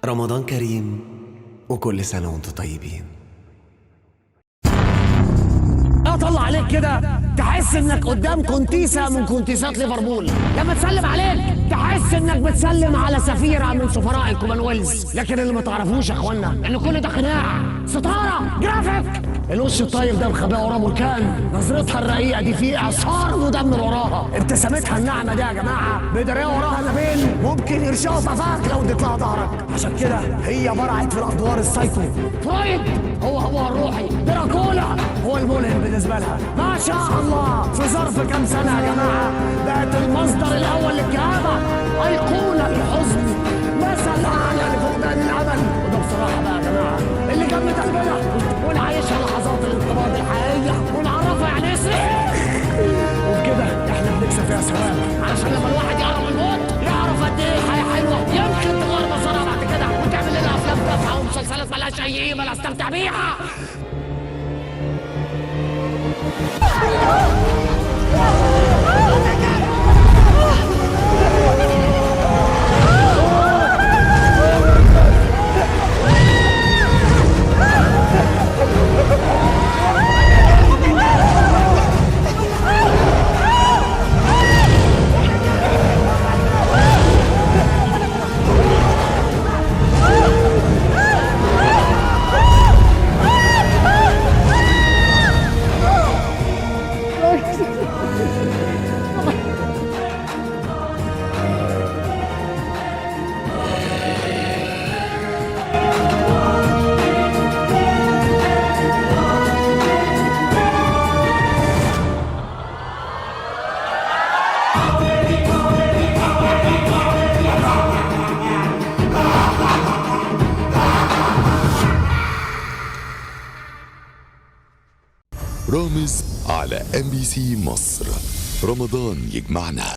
رمضان كريم وكل سنة وانتم طيبين. اطلع عليك كده تحس انك قدام كونتيسة من كونتيسات ليفربول. لما تسلم عليك تحس انك بتسلم على سفيرة من سفراء الكومنولث. لكن اللي ما تعرفوش يا اخوانا ان كل ده قناع، ستارة، جرافيك. الوش الطيب ده مخباه وراه بركان، نظرتها الرقيقة دي فيه اعصار مدمر وراها، ابتسامتها الناعمة دي يا جماعة بدرية وراها نبيل ممكن يرشقوا ففاك لو اديت لها ظهرك. عشان كده هي برعت في الادوار السايكو. فرويد هو ابوها الروحي، دراكولا هو الملهم بالنسبة لها. ما شاء الله في ظرف كام سنة يا جماعة بقت المصدر الأول للكآبة، أيقونة للحزن، مثل أعلى لفقدان الأمل. وده بصراحة بقى يا جماعة اللي جنب قلبنا ونعيشها لحظات الانقباض الحقيقية ونعرفها يعني إيه صريخ. وبكده إحنا بنكسب فيها ثواب، علشان لما الواحد يعرف الموت يعرف قد إيه الحياة حلوة. يمكن تغير مسارها بعد كده وتعمل لنا أفلام تافهة ومسلسلات مالهاش أي قيمة نستمتع بيها. رامز على MBC مصر. رمضان يجمعنا.